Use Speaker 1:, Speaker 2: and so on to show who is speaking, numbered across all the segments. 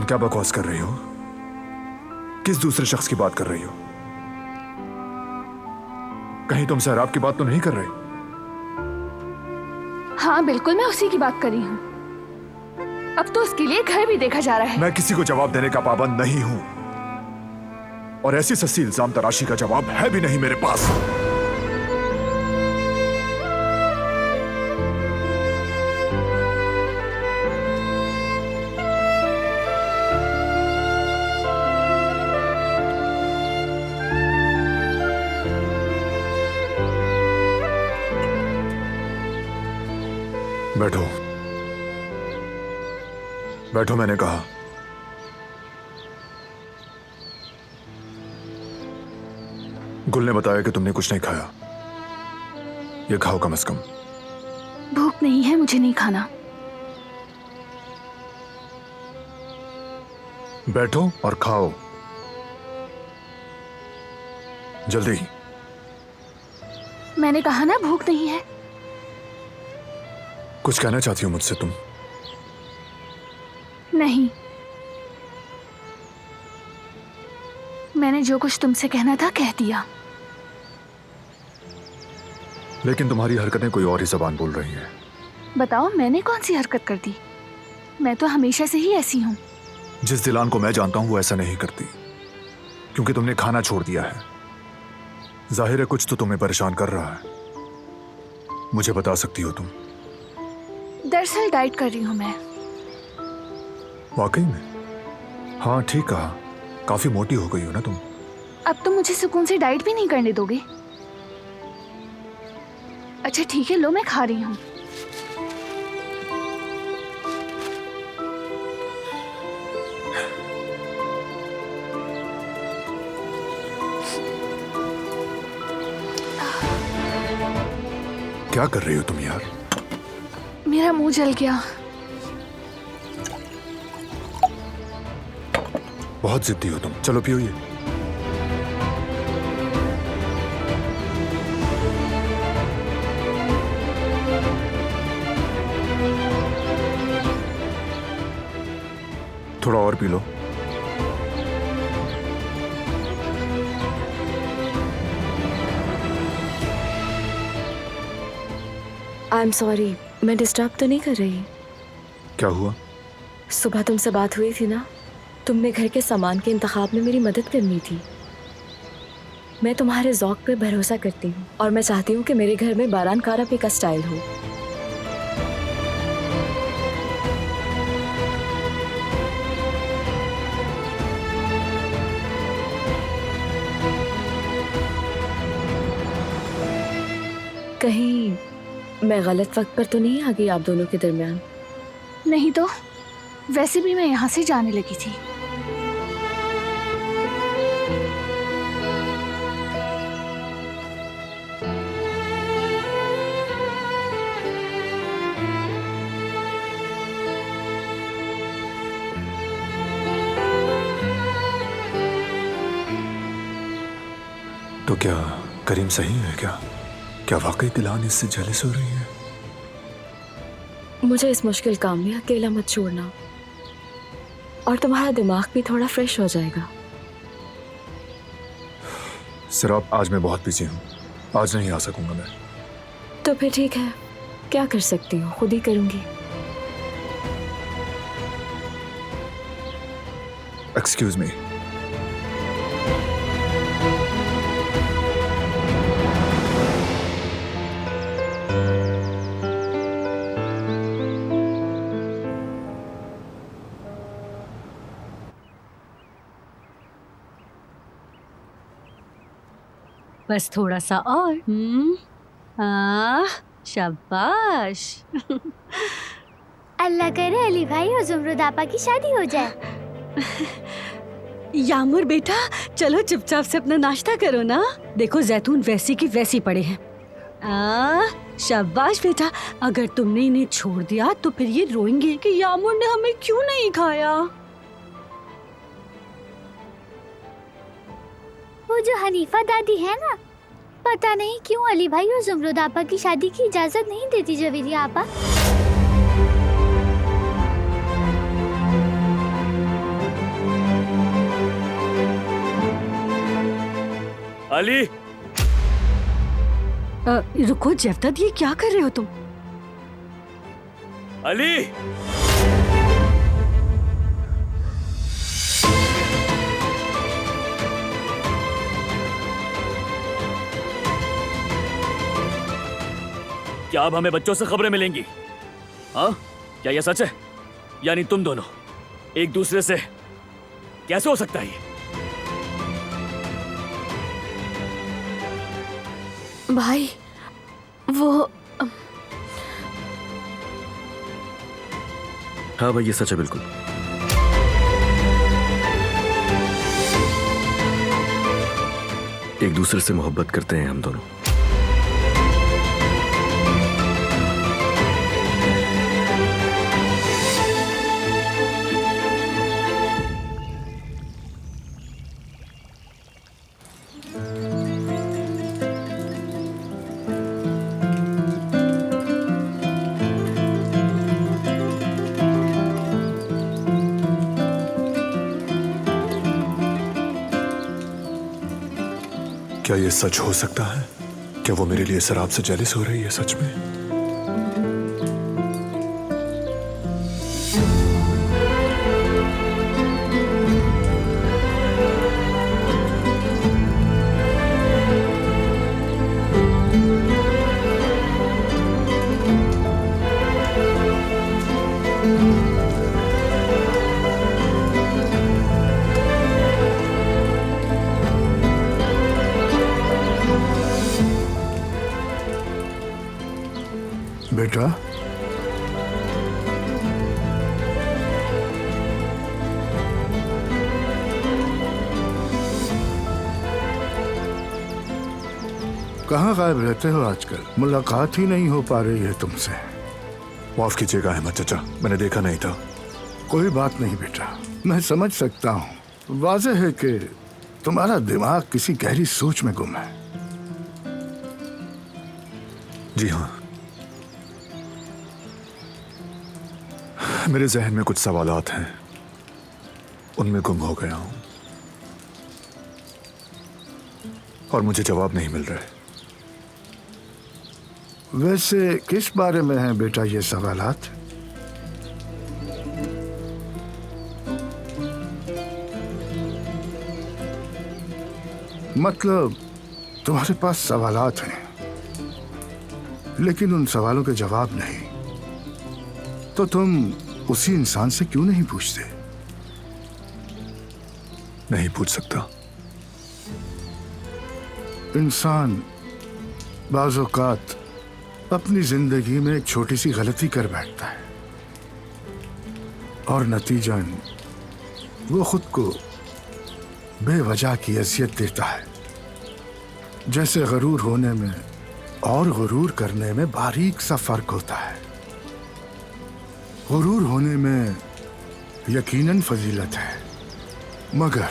Speaker 1: क्या बकवास कर रही हो? किस दूसरे शख्स की बात कर रही हो? कहीं तुम सहराब की बात तो नहीं कर रहे?
Speaker 2: हाँ बिल्कुल, मैं उसी की बात कर रही हूँ। अब तो उसके लिए घर भी देखा जा रहा है।
Speaker 1: मैं किसी को जवाब देने का पाबंद नहीं हूं, और ऐसी सस्ती इल्जाम तराशी का जवाब है भी नहीं मेरे पास। बैठो बैठो, मैंने कहा। गुल ने बताया कि तुमने कुछ नहीं खाया। ये खाओ कम से कम।
Speaker 2: भूख नहीं है, मुझे नहीं खाना।
Speaker 1: बैठो और खाओ, जल्दी।
Speaker 2: मैंने कहा ना, भूख नहीं है।
Speaker 1: कुछ कहना चाहती हो मुझसे तुम?
Speaker 2: नहीं, मैंने जो कुछ तुमसे कहना था कह दिया।
Speaker 1: लेकिन तुम्हारी हरकतें कोई और ही जबान बोल रही हैं।
Speaker 2: बताओ, मैंने कौन सी हरकत कर दी? मैं तो हमेशा से ही ऐसी हूँ।
Speaker 1: जिस दिलान को मैं जानता हूं वो ऐसा नहीं करती, क्योंकि तुमने खाना छोड़ दिया है। जाहिर है कुछ तो तुम्हें परेशान कर रहा है। मुझे बता सकती हो तुम?
Speaker 2: दरअसल डाइट कर रही हूँ मैं।
Speaker 1: वाकई में? हाँ ठीक कहा, काफी मोटी हो गई हो ना तुम।
Speaker 2: अब तो मुझे सुकून से डाइट भी नहीं करने दोगे? अच्छा ठीक है, लो मैं खा रही हूँ।
Speaker 1: क्या कर रही हो तुम यार?
Speaker 2: मेरा मुंह जल गया।
Speaker 1: बहुत जिद्दी हो तुम। चलो पियो ये। थोड़ा और P low.
Speaker 3: I am sorry, मैं डिस्टर्ब तो नहीं कर रही?
Speaker 1: क्या हुआ?
Speaker 3: सुबह तुमसे बात हुई थी ना, तुमने घर के सामान के इंतखाब में मेरी मदद करनी थी। मैं तुम्हारे ज़ौक़ पे भरोसा करती हूँ और मैं चाहती हूँ कि मेरे घर में बारान कारापे का स्टाइल हो। कहीं मैं गलत वक्त पर तो नहीं आ गई आप दोनों के दरमियान?
Speaker 2: नहीं तो, वैसे भी मैं यहाँ से जाने लगी थी।
Speaker 1: तो क्या करीम सही है? क्या वाकई दिलान इससे जेलस हो रही है?
Speaker 3: मुझे इस मुश्किल काम में अकेला मत छोड़ना, और तुम्हारा दिमाग भी थोड़ा फ्रेश हो जाएगा।
Speaker 1: सिर्फ आज मैं बहुत बिजी हूँ, आज नहीं आ सकूंगा मैं।
Speaker 3: तो फिर ठीक है, क्या कर सकती हूँ, खुद ही करूँगी।
Speaker 1: Excuse me.
Speaker 4: बस थोड़ा सा और। शाबाश।
Speaker 5: अल्लाह करे अली भाई और जुमरुद आपा की शादी हो जाए।
Speaker 4: यामुर बेटा, चलो चुपचाप से अपना नाश्ता करो ना। देखो जैतून वैसी की वैसी पड़े हैं। शाबाश बेटा, अगर तुमने इन्हें छोड़ दिया तो फिर ये रोएंगे कि यामुर ने हमें क्यों नहीं खाया।
Speaker 5: वो जो हनीफा दादी है ना, पता नहीं क्यों अली भाई और जुमरुद आपा की शादी की इजाजत नहीं देती जवेरिया आपा।
Speaker 6: अली,
Speaker 4: रुको जवदत, ये क्या कर रहे हो तुम?
Speaker 6: अली, क्या अब हमें बच्चों से खबरें मिलेंगी? हाँ, क्या यह सच है? यानी तुम दोनों एक दूसरे से कैसे हो सकता है ये?
Speaker 3: भाई, वो
Speaker 6: हाँ भाई, ये सच है बिल्कुल। एक दूसरे से मोहब्बत करते हैं हम दोनों।
Speaker 1: क्या ये सच हो सकता है? क्या वो मेरे लिए शराब से जेलिस हो रही है सच में? बेटा,
Speaker 7: कहाँ गायब रहते हो आजकल? मुलाकात ही नहीं हो पा रही है तुमसे।
Speaker 1: माफ कीजिएगा अहमद चाचा, मैंने देखा नहीं था।
Speaker 7: कोई बात नहीं बेटा, मैं समझ सकता हूँ। वाज़ेह है कि तुम्हारा दिमाग किसी गहरी सोच में गुम है।
Speaker 1: जी हाँ, मेरे जहन में कुछ सवालात हैं, उनमें गुम हो गया हूं और मुझे जवाब नहीं मिल रहे।
Speaker 7: वैसे किस बारे में है बेटा ये सवालात? मतलब तुम्हारे पास सवालात हैं, लेकिन उन सवालों के जवाब नहीं, तो तुम उसी इंसान से क्यों नहीं पूछते?
Speaker 1: नहीं पूछ सकता। इंसान
Speaker 7: बाज़ औक़ात अपनी जिंदगी में एक छोटी सी गलती कर बैठता है और नतीजन वो खुद को बेवजह की अज़ियत देता है। जैसे गरूर होने में और गुरूर करने में बारीक सा फर्क होता है। गुरूर होने में यकीनन फजीलत है, मगर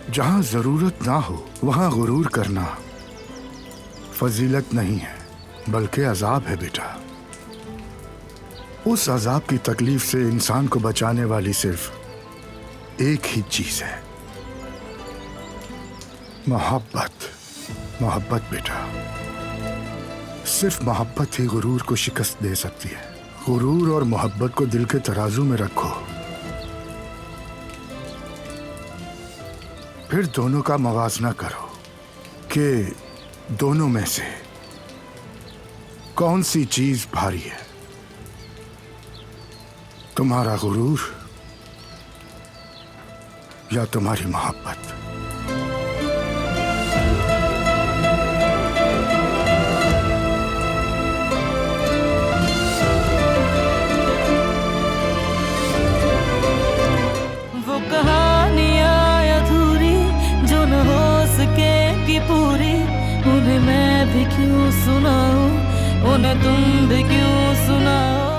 Speaker 7: जहां जरूरत ना हो वहां गुरूर करना फजीलत नहीं है, बल्कि अजाब है बेटा। उस अजाब की तकलीफ से इंसान को बचाने वाली सिर्फ एक ही चीज है, मोहब्बत। मोहब्बत बेटा, सिर्फ मोहब्बत ही गुरूर को शिकस्त दे सकती है। गुरूर और मोहब्बत को दिल के तराजू में रखो, फिर दोनों का मवाजना करो कि दोनों में से कौन सी चीज भारी है, तुम्हारा गुरूर या तुम्हारी मोहब्बत।
Speaker 8: वो कहानियां अधूरी जो न हो सकेगी पूरी, उन्हें मैं भी क्यों सुनाऊं, उन्हें तुम भी क्यों सुनाओ।